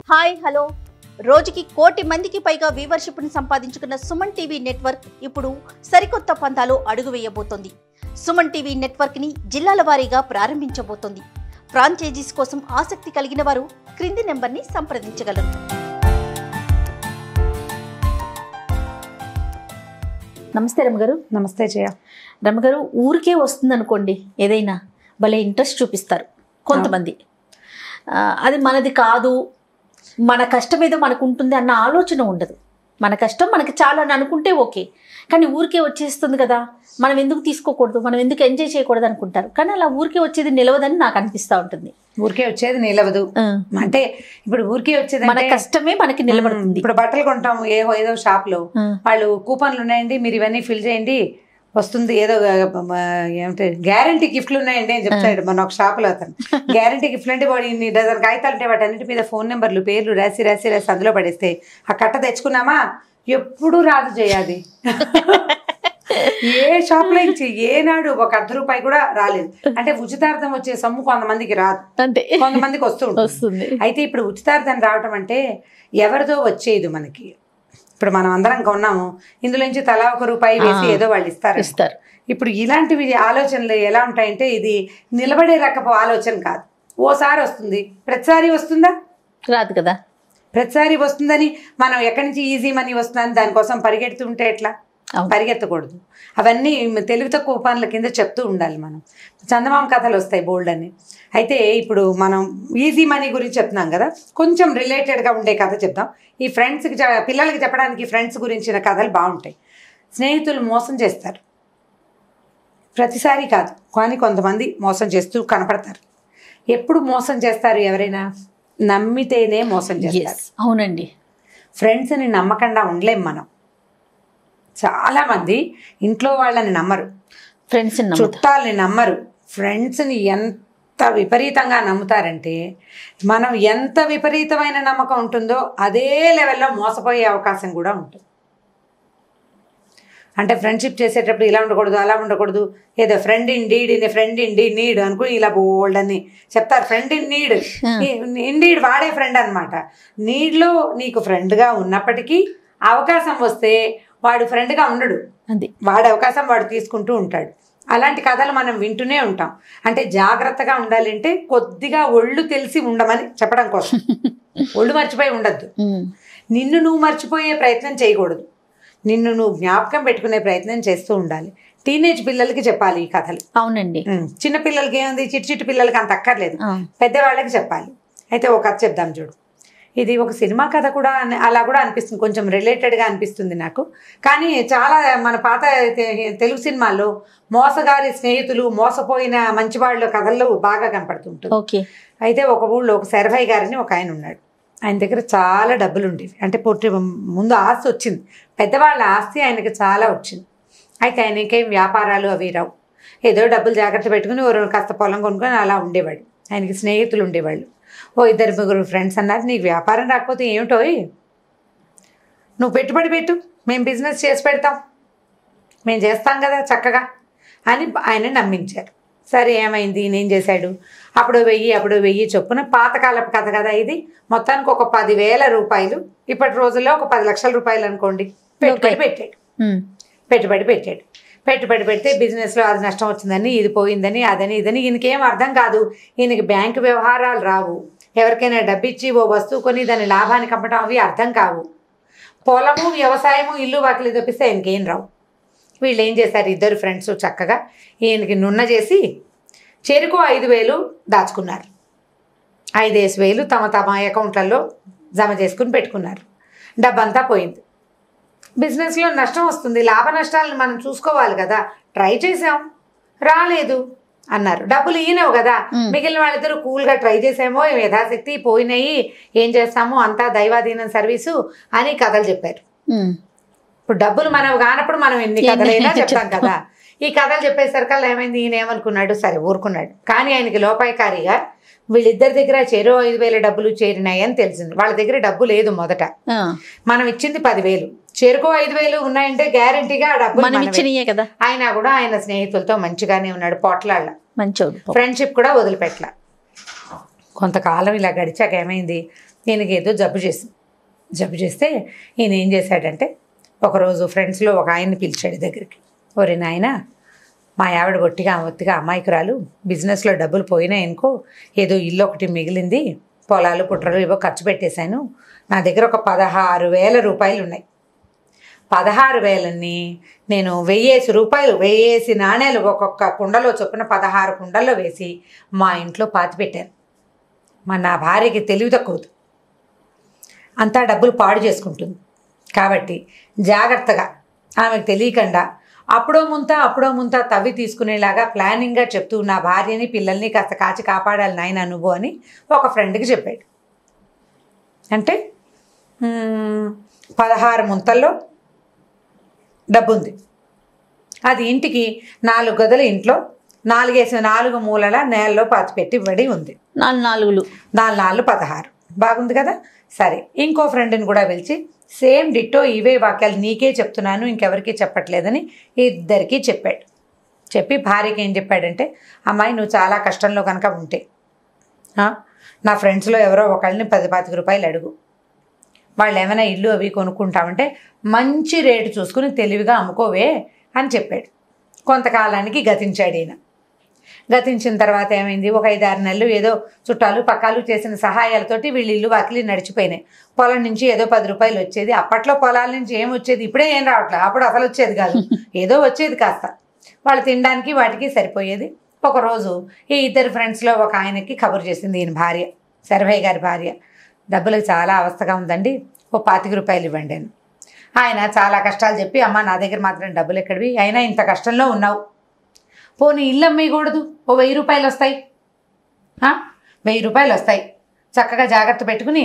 Hi hello రోజుకి 1 కోటి మందికి పైగా వ్యూవర్షిప్ను సంపాదించుకున్న సుమన్ టీవీ నెట్వర్క్ ఇప్పుడు సరికొత్త పంతాలో అడుగు వేయబోతోంది. సుమన్ టీవీ నెట్వర్క్ని జిల్లాల వారీగా ప్రారంభించబోతోంది. ఫ్రాంచైజీస్ కోసం ఆసక్తి కలిగిన వారు క్రింది నెంబర్ని సంప్రదించగలరు. నమస్తే రమగారు. నమస్తే జయ. రమగారు, ఊరికే వస్తుంది అనుకోండి, ఏదైనా భలే ఇంట్రెస్ట్ చూపిస్తారు కొంతమంది. అది మనది కాదు, మన కష్టం ఏదో మనకు ఉంటుంది అన్న ఆలోచన ఉండదు. మన కష్టం మనకి చాలా అని అనుకుంటే ఓకే, కానీ ఊరికే వచ్చేస్తుంది కదా, మనం ఎందుకు తీసుకోకూడదు, మనం ఎందుకు ఎంజాయ్ చేయకూడదు అనుకుంటారు. కానీ అలా ఊరికే వచ్చేది నిలవదని నాకు అనిపిస్తూ ఉంటుంది. ఊరికే వచ్చేది నిలవదు అంటే ఇప్పుడు ఊరికే వచ్చేది మన కష్టమే మనకి నిలబడుతుంది. ఇప్పుడు బట్టలు కొంటాం ఏదో షాప్ లో, వాళ్ళు కూపన్లు ఉన్నాయండి, మీరు ఇవన్నీ ఫిల్ చేయండి వస్తుంది, ఏదో ఏమంటే గ్యారంటీ గిఫ్ట్లు ఉన్నాయండి అని చెప్తాడు మన ఒక షాప్ లో అతను. గ్యారంటీ గిఫ్ట్లు అంటే వాడు ఇన్ని డజన్ కాగితాలు అంటే వాటి అన్నిటి మీద ఫోన్ నెంబర్లు పేర్లు రాసి రాసి రాసి అందులో పడేస్తే ఆ కట్ట తెచ్చుకున్నామా ఎప్పుడు రాదు చేయాలి. ఏ షాప్ లో ఇచ్చి ఏనాడు ఒక ₹1 కూడా రాలేదు. అంటే ఉచితార్థం వచ్చే సొమ్ము కొంతమందికి రాదు, కొంతమందికి వస్తుంది. అయితే ఇప్పుడు ఉచితార్థం రావటం అంటే ఎవరిదో వచ్చేది మనకి. ఇప్పుడు మనం అందరం కొన్నాము, ఇందులో నుంచి తలా ₹1 వేసి ఏదో వాళ్ళు ఇస్తారు. ఇప్పుడు ఇలాంటివి ఆలోచనలు ఎలా ఉంటాయంటే ఇది నిలబడే రకపు ఆలోచన కాదు. ఓసారి వస్తుంది, ప్రతిసారి వస్తుందా? రాదు కదా. ప్రతిసారి వస్తుందని మనం ఎక్కడి నుంచి ఈజీ మనీ వస్తుందని దానికోసం పరిగెడుతుంటే ఎట్లా? పరిగెత్తకూడదు. అవన్నీ తెలివి తక్కువ పనుల కింద చెప్తూ ఉండాలి. మనం చందమామ కథలు వస్తాయి బోల్డ్ అని. అయితే ఇప్పుడు మనం ఈజీ మనీ గురించి చెప్తున్నాం కదా, కొంచెం రిలేటెడ్గా ఉండే కథ చెప్తాం. ఈ ఫ్రెండ్స్కి పిల్లలకి చెప్పడానికి ఫ్రెండ్స్ గురించిన కథలు బాగుంటాయి. స్నేహితులు మోసం చేస్తారు, ప్రతిసారి కాదు కానీ కొంతమంది మోసం చేస్తూ కనపడతారు. ఎప్పుడు మోసం చేస్తారు? ఎవరైనా నమ్మితేనే మోసం చేస్తారు. అవునండి. ఫ్రెండ్స్ని నమ్మకుండా ఉండలేం మనం. చాలామంది ఇంట్లో వాళ్ళని నమ్మరు, ఫ్రెండ్స్ని చుట్టాలని నమ్మరు, ఫ్రెండ్స్ని ఎంత విపరీతంగా నమ్ముతారంటే మనం ఎంత విపరీతమైన నమ్మకం ఉంటుందో అదే లెవెల్లో మోసపోయే అవకాశం కూడా ఉంటుంది. అంటే ఫ్రెండ్షిప్ చేసేటప్పుడు ఇలా ఉండకూడదు, అలా ఉండకూడదు, ఏదో ఫ్రెండ్ ఇన్ నీడ్ అనుకుని ఇలా బోల్డ్ అని చెప్తారు. ఫ్రెండ్ ఇన్ నీడ్, ఇండీడ్ వాడే ఫ్రెండ్ అనమాట. నీడ్లో నీకు ఫ్రెండ్గా ఉన్నప్పటికీ అవకాశం వస్తే వాడు ఫ్రెండ్గా ఉండడు, వాడి అవకాశం వాడు తీసుకుంటూ ఉంటాడు. అలాంటి కథలు మనం వింటూనే ఉంటాం. అంటే జాగ్రత్తగా ఉండాలంటే కొద్దిగా ఒళ్ళు తెలిసి ఉండమని చెప్పడం కోసం. ఒళ్ళు మర్చిపోయి ఉండద్దు, నిన్ను నువ్వు మర్చిపోయే ప్రయత్నం చేయకూడదు, నిన్ను నువ్వు జ్ఞాపకం పెట్టుకునే ప్రయత్నం చేస్తూ ఉండాలి. టీనేజ్ పిల్లలకి చెప్పాలి ఈ కథలు. అవునండి. చిన్న పిల్లలకి ఏముంది, చిట్టి పిల్లలకి అంత అక్కర్లేదు, పెద్దవాళ్ళకి చెప్పాలి. అయితే ఒక కథ చెప్దాం చూడు. ఇది ఒక సినిమా కథ కూడా అలా కూడా అనిపిస్తుంది, కొంచెం రిలేటెడ్గా అనిపిస్తుంది నాకు. కానీ చాలా మన పాత తెలుగు సినిమాల్లో మోసగారి స్నేహితులు, మోసపోయిన మంచివాళ్ళ కథల్లో బాగా కనపడుతుంటుంది. అయితే ఒక ఊళ్ళో ఒక శరభయ్య గారిని ఒక ఆయన ఉన్నాడు. ఆయన దగ్గర చాలా డబ్బులు ఉండేవి. అంటే ముందు ఆస్తి వచ్చింది, పెద్దవాళ్ళ ఆస్తి ఆయనకి చాలా వచ్చింది. అయితే ఆయన ఇంకేం వ్యాపారాలు అవి రావు, ఏదో డబ్బులు జాగ్రత్త పెట్టుకుని కాస్త పొలం కొనుక్కొని అలా ఉండేవాడు. ఆయనకి స్నేహితులు ఉండేవాళ్ళు. 2-3 ఫ్రెండ్స్ అన్నారు, నీకు వ్యాపారం రాకపోతే ఏమిటో, నువ్వు పెట్టుబడి పెట్టు, మేము బిజినెస్ చేసి పెడతాం, మేము చేస్తాం కదా చక్కగా అని ఆయన నమ్మించారు. సరే ఏమైంది, నేను చేశాడు, అప్పుడు 1000 చొప్పున పాతకాలపు కథ కదా ఇది. మొత్తానికి ఒక ₹10,000, ఇప్పటి రోజుల్లో ఒక ₹10 లక్షలు అనుకోండి, పెట్టుబడి పెట్టాడు. పెట్టుబడి పెడితే బిజినెస్లో అది నష్టం వచ్చిందని, ఇది పోయిందని, అదని ఇదని. ఈయనకేం అర్థం కాదు, ఈయనకి బ్యాంకు వ్యవహారాలు రావు, ఎవరికైనా డబ్బు ఇచ్చి ఓ వస్తువు కొని దాని లాభానికి అమ్మటం అవి అర్థం కావు. పొలము, వ్యవసాయము, ఇల్లు వాకిలి తప్పిస్తే ఆయనకేం రావు. వీళ్ళు ఏం చేశారు, 2 ఫ్రెండ్స్ చక్కగా ఈయనకి నున్న చేసి చెరుకు 5,000 దాచుకున్నారు. 5,000 తమ అకౌంట్లలో జమ చేసుకుని పెట్టుకున్నారు. డబ్బంతా పోయింది. బిజినెస్లో నష్టం వస్తుంది, లాభ నష్టాలను మనం చూసుకోవాలి కదా. ట్రై చేసాం, రాలేదు అన్నారు. డబ్బులు ఈయనవు కదా. మిగిలిన వాళ్ళిద్దరూ కూల్గా ట్రై చేసామో, యథాశక్తి పోయినాయి, ఏం చేస్తామో అంతా దైవాధీనం సర్వీసు అని కథలు చెప్పారు. ఇప్పుడు డబ్బులు మనవి కానప్పుడు మనం ఎన్ని కథలైనా చెప్తాం కదా. ఈ కథలు చెప్పేసరికల్లా ఏమైంది, ఈయన ఏమనుకున్నాడు, సరే ఊరుకున్నాడు. కానీ ఆయనకి లోపాయకారిగా వీళ్ళిద్దరి దగ్గర చెరో 5,000 డబ్బులు చేరినాయని తెలిసింది. వాళ్ళ దగ్గర డబ్బు లేదు మొదట, మనం ఇచ్చింది 10,000, చెరుకు 5,000 ఉన్నాయంటే గ్యారంటీగా ఆ డబ్బులు కదా. ఆయన కూడా ఆయన స్నేహితులతో మంచిగానే ఉన్నాడు, పోట్లాళ్ళ ఫ్రెండ్షిప్ కూడా వదిలిపెట్టల. కొంతకాలం ఇలా గడిచాక ఏమైంది, ఈయనకి ఏదో జబ్బు చేస్తే ఈయన ఏం చేశాడంటే ఒకరోజు ఫ్రెండ్స్లో ఒక ఆయన్ని పిలిచాడు దగ్గరికి. ఒరే నాయన, మా ఆవిడ ఒత్తిగా అమాయకురాలు, బిజినెస్లో డబ్బులు పోయినాయనుకో, ఏదో ఇల్లు ఒకటి మిగిలింది, పొలాలు పుట్రలు ఏవో ఖర్చు పెట్టేశాను, నా దగ్గర ఒక 16,000 రూపాయలు ఉన్నాయి. 16,000ని నేను 1,000 రూపాయలు 1,000 నాణేలు ఒక్కొక్క కుండలో చొప్పున 16 కుండల్లో వేసి మా ఇంట్లో పాతి పెట్టాను. నా భార్యకి తెలివి తక్కువదు, అంతా డబ్బులు పాడు చేసుకుంటుంది. కాబట్టి జాగ్రత్తగా ఆమెకు తెలియకుండా అప్పుడో ముంత తవ్వి తీసుకునేలాగా ప్లానింగ్గా చెప్తూ నా భార్యని పిల్లల్ని కాస్త కాచి కాపాడాలి నాయన నువ్వు అని ఒక ఫ్రెండ్కి చెప్పాడు. అంటే 16 ముంతల్లో డబ్బు ఉంది. అది ఇంటికి 4 గదుల ఇంట్లో 4 మూలల నేలలో పాతిపెట్టి ఇవ్వడి ఉంది. 4 16 బాగుంది కదా. సరే, ఇంకో ఫ్రెండ్ని కూడా పిలిచి సేమ్ డిట్టో ఇవే వాక్యాలు నీకే చెప్తున్నాను, ఇంకెవరికి చెప్పట్లేదని ఇద్దరికీ చెప్పాడు. చెప్పి భార్యకి ఏం చెప్పాడంటే, అమ్మాయి నువ్వు చాలా కష్టంలో కనుక ఉంటే నా ఫ్రెండ్స్లో ఎవరో ఒకళ్ళని 10-25 రూపాయలు అడుగు, వాళ్ళు ఏమైనా ఇల్లు అవి కొనుక్కుంటామంటే మంచి రేటు చూసుకుని తెలివిగా అమ్ముకోవే అని చెప్పాడు. కొంతకాలానికి గతించాడు ఈయన. గతించిన తర్వాత ఏమైంది, ఒక 5-6 నెలలు ఏదో చుట్టాలు పక్కాలు చేసిన సహాయాలతోటి వీళ్ళు ఇల్లు వాకిలి నడిచిపోయినాయి. పొలం నుంచి ఏదో 10 రూపాయలు వచ్చేది. అప్పట్లో పొలాల నుంచి ఏం వచ్చేది, ఇప్పుడే ఏం రావట్లేదు, అప్పుడు అసలు వచ్చేది కాదు, ఏదో వచ్చేది కాస్త, వాళ్ళు తినడానికి వాటికి సరిపోయేది. ఒకరోజు ఈ ఇద్దరు ఫ్రెండ్స్లో ఒక ఆయనకి కబురు చేసింది ఈయన భార్య, శరభయ్య గారి భార్య, డబ్బులకు చాలా అవస్థగా ఉందండి, ఓ 25 రూపాయలు ఇవ్వండి అని. ఆయన చాలా కష్టాలు చెప్పి, అమ్మ నా దగ్గర మాత్రం డబ్బులు ఎక్కడివి, అయినా ఇంత కష్టంలో ఉన్నావు, పోనీ ఇల్లు అమ్మేయకూడదు, ఓ 1000 రూపాయలు వస్తాయి, 1000 రూపాయలు వస్తాయి, చక్కగా జాగ్రత్త పెట్టుకుని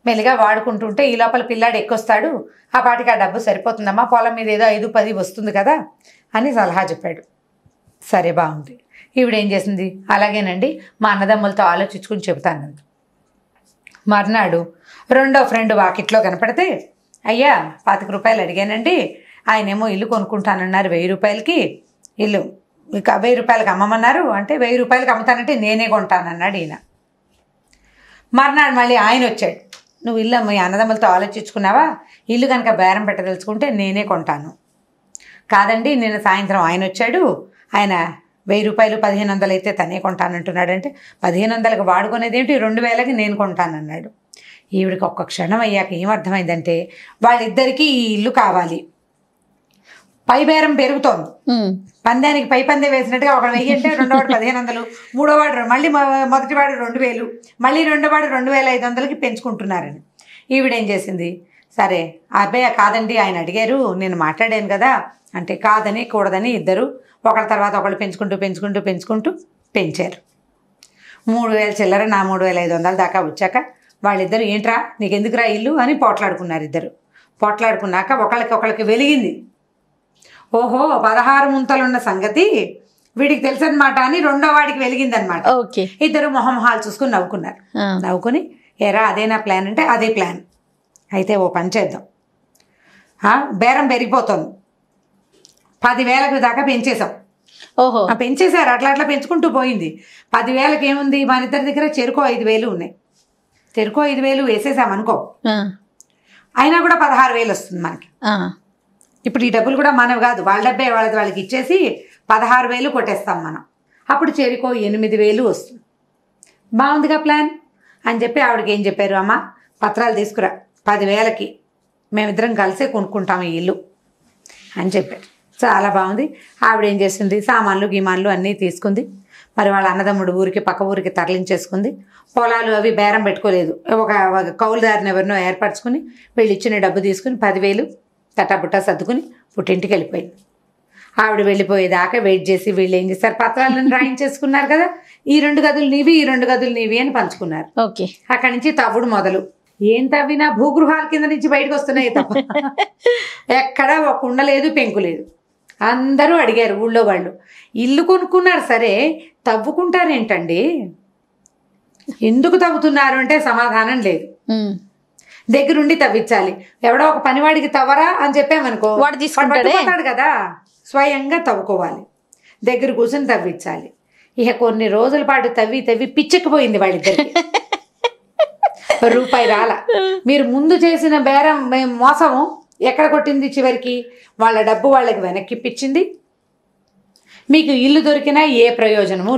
మెల్లిగా వాడుకుంటుంటే ఈ లోపల పిల్లాడు ఎక్కొస్తాడు, ఆ పాటికి ఆ డబ్బు సరిపోతుందమ్మా, పొలం మీద ఏదో 5-10 వస్తుంది కదా అని సలహా చెప్పాడు. సరే బాగుంది. ఈవిడేం చేసింది, అలాగేనండి మా అన్నదమ్ములతో ఆలోచించుకుని చెబుతానంది. మర్నాడు రెండో ఫ్రెండ్ వాకిట్లో కనపడితే, అయ్యా 25 రూపాయలు అడిగానండి, ఆయనేమో ఇల్లు కొనుక్కుంటానన్నారు 1000 రూపాయలకి, ఇల్లు ఇక 1000 రూపాయలకి అమ్మమన్నారు, అంటే 1000 రూపాయలకి అమ్ముతానంటే నేనే కొంటానన్నాడు ఈయన. మర్నాడు మళ్ళీ ఆయన వచ్చాడు, నువ్వు ఇల్లు మీ అన్నదమ్ములతో ఆలోచించుకున్నావా, ఇల్లు కనుక బేరం పెట్టదలుచుకుంటే నేనే కొంటాను. కాదండి నిన్న సాయంత్రం ఆయన వచ్చాడు, ఆయన 1000 రూపాయలు 1500 అయితే తనే కొంటానంటున్నాడంటే 1500కి వాడుకునేది ఏంటి, 2000కి నేను కొంటానన్నాడు. ఈవిడికి ఒక్క క్షణం అయ్యాక ఏమర్థమైందంటే వాళ్ళిద్దరికీ ఈ ఇల్లు కావాలి, పై బేరం పెరుగుతోంది, పందానికి పై పందే వేసినట్టుగా ఒకడు 1000 అంటే రెండోవాడు 1500, మూడోవాడు మళ్ళీ మొదటివాడు 2000, మళ్ళీ రెండోవాడు 2500కి పెంచుకుంటున్నారని. ఈవిడేం చేసింది, సరే అబ్బాయి కాదండి ఆయన అడిగారు నేను మాట్లాడాను కదా అంటే, కాదని కూడదని ఇద్దరు ఒకళ్ళ తర్వాత ఒకళ్ళు పెంచుకుంటూ పెంచారు. 3000 చిల్లర నా 3500 దాకా వచ్చాక వాళ్ళిద్దరు ఏంట్రా నీకెందుకురా ఇల్లు అని పోట్లాడుకున్నారు. ఇద్దరు పోట్లాడుకున్నాక ఒకళ్ళకి వెలిగింది, ఓహో 16 ముంతలున్న సంగతి వీడికి తెలుసనమాట అని రెండో వాడికి వెలిగిందనమాట. ఇద్దరు మొహంహాలు చూసుకుని నవ్వుకున్నారు. నవ్వుకుని ఎరా అదేనా ప్లాన్ అంటే అదే ప్లాన్, అయితే ఓ పని చేద్దాం, బేరం పెరిగిపోతుంది, 10,000కి దాకా పెంచేసాం. పెంచేశారు, అట్లా పెంచుకుంటూ పోయింది. 10,000కి ఏముంది, మన ఇద్దరి దగ్గర చెరుకో 5,000 ఉన్నాయి, చెరుకో 5,000 వేసేసాం అనుకో, అయినా కూడా 16,000 వస్తుంది మనకి. ఇప్పుడు ఈ డబ్బులు కూడా మనవి కాదు, వాళ్ళ డబ్బే వాళ్ళకి ఇచ్చేసి 16,000 కొట్టేస్తాం మనం, అప్పుడు చెరుకో 8,000 వస్తుంది. బాగుందిగా ప్లాన్ అని చెప్పి ఆవిడకి ఏం చెప్పారు, అమ్మ పత్రాలు తీసుకురా, 10,000కి మేమిద్దరం కలిసే కొనుక్కుంటాం ఈ ఇల్లు అని చెప్పారు. చాలా బాగుంది. ఆవిడ ఏం చేసింది, సామాన్లు గీమాన్లు అన్నీ తీసుకుంది. మరి వాళ్ళ అన్నదమ్ముడు పక్క ఊరికి తరలించేసుకుంది. పొలాలు అవి బేరం పెట్టుకోలేదు, ఒక కౌలుదారిని ఎవరినో ఏర్పరచుకుని వీళ్ళు ఇచ్చిన డబ్బు తీసుకుని 10,000 తటాబుట్టా సర్దుకుని పుట్టింటికి వెళ్ళిపోయింది. ఆవిడ వెళ్ళిపోయేదాకా వెయిట్ చేసి వీళ్ళు ఏం చేస్తారు, పత్రాలను రాయించేసుకున్నారు కదా, ఈ 2 గదులు నీవి ఈ 2 గదులు నీవి అని పంచుకున్నారు. అక్కడి నుంచి తవ్వుడు మొదలు. ఏం తవ్వినా భూగృహాల కింద నుంచి బయటకు వస్తున్నాయి తప్ప ఎక్కడ ఒక కుండ లేదు, పెంకు లేదు. అందరూ అడిగారు ఊళ్ళో వాళ్ళు, ఇల్లు కొనుక్కున్నారు సరే తవ్వుకుంటారేంటండి, ఎందుకు తవ్వుతున్నారు అంటే సమాధానం లేదు. దగ్గరుండి తవ్వించాలి, ఎవడో ఒక పనివాడికి తవ్వరా అని చెప్పామనుకో వాడు తీసుకుంటాడు కదా, స్వయంగా తవ్వుకోవాలి, దగ్గర కూర్చొని తవ్వించాలి. ఇక కొన్ని రోజుల పాటు తవ్వి పిచ్చెక్కిపోయింది వాళ్ళిద్దరికి. రూపాయి రాల. మీరు ముందు చేసిన బేరం మోసము ఎక్కడ కొట్టింది? చివరికి వాళ్ళ డబ్బు వాళ్ళకి వెనక్కి ఇప్పించింది. మీకు ఇల్లు దొరికినా ఏ ప్రయోజనము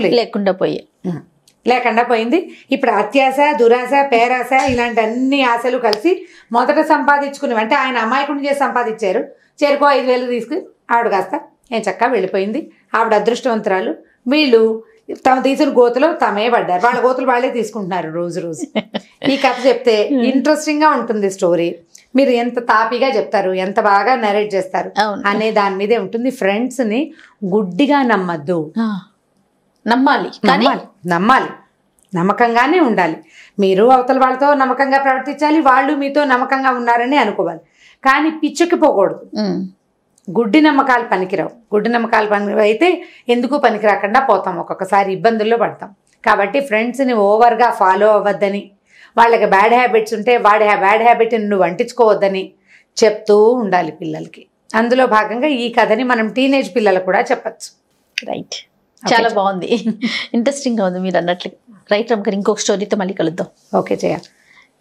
లేకుండా పోయింది. ఇప్పుడు అత్యాశ, దురాశ, పేరాశ ఇలాంటి అన్ని ఆశలు కలిసి మొదట సంపాదించుకుని, అంటే ఆయన అమాయకుడిని చేసి సంపాదించారు. చేరుకో 5,000 తీసుకుని ఆవిడ కాస్త ఏం చక్కగా వెళ్ళిపోయింది. ఆవిడ అదృష్టవంతురాలు. వీళ్ళు తమ తీసిన గోతులో తమే పడ్డారు. వాళ్ళ గోతులు వాళ్ళే తీసుకుంటున్నారు రోజు రోజు. ఈ కథ చెప్తే ఇంట్రెస్టింగ్ గా ఉంటుంది స్టోరీ. మీరు ఎంత తాపీగా చెప్తారు, ఎంత బాగా నరేట్ చేస్తారు అనే దాని మీదే ఉంటుంది. ఫ్రెండ్స్ ని గుడ్డిగా నమ్మద్దు, నమ్మాలి, నమ్మకంగానే ఉండాలి. మీరు అవతల వాళ్ళతో నమ్మకంగా ప్రవర్తించాలి, వాళ్ళు మీతో నమ్మకంగా ఉన్నారని అనుకోవాలి. కానీ పిచ్చుకి పోకూడదు. గుడ్డి నమ్మకాలు పనికిరావు. గుడ్డి నమ్మకాలు అయితే ఎందుకు పనికిరాకుండా పోతాం, ఒక్కొక్కసారి ఇబ్బందుల్లో పడతాం. కాబట్టి ఫ్రెండ్స్ని ఓవర్గా ఫాలో అవ్వద్దని, వాళ్ళకి బ్యాడ్ హ్యాబిట్స్ ఉంటే వాడి బ్యాడ్ హ్యాబిట్ని నువ్వు అంటించుకోవద్దని చెప్తూ ఉండాలి పిల్లలకి. అందులో భాగంగా ఈ కథని మనం టీనేజ్ పిల్లలకు కూడా చెప్పచ్చు. రైట్, చాలా బాగుంది, ఇంట్రెస్టింగ్గా ఉంది మీరు అన్నట్లు. రైట్ రమ్మ గారు, ఇంకొక స్టోరీతో మళ్ళీ కలుద్దాం. ఓకే, చేయాలి.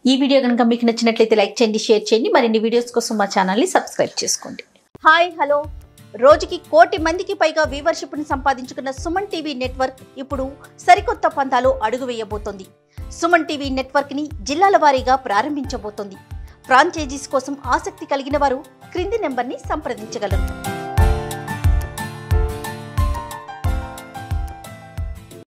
ఈ వీడియో కనుక మీకు నచ్చినట్లయితే లైక్ చేయండి, షేర్ చేయండి. మరిన్ని వీడియోస్ కోసం మా ఛానల్ని సబ్స్క్రైబ్ చేసుకోండి. Hi, hello. రోజుకి 1 కోటి మందికి పైగా వ్యూవర్షిప్ని సంపాదించుకున్న సుమన్ టీవీ నెట్వర్క్ ఇప్పుడు సరికొత్త పంతాలో అడుగు వేయబోతోంది. సుమన్ టీవీ నెట్వర్క్ని జిల్లాల వారీగా ప్రారంభించబోతోంది. ఫ్రాంచైజీస్ కోసం ఆసక్తి కలిగిన వారు క్రింది నెంబర్ని సంప్రదించగలరు.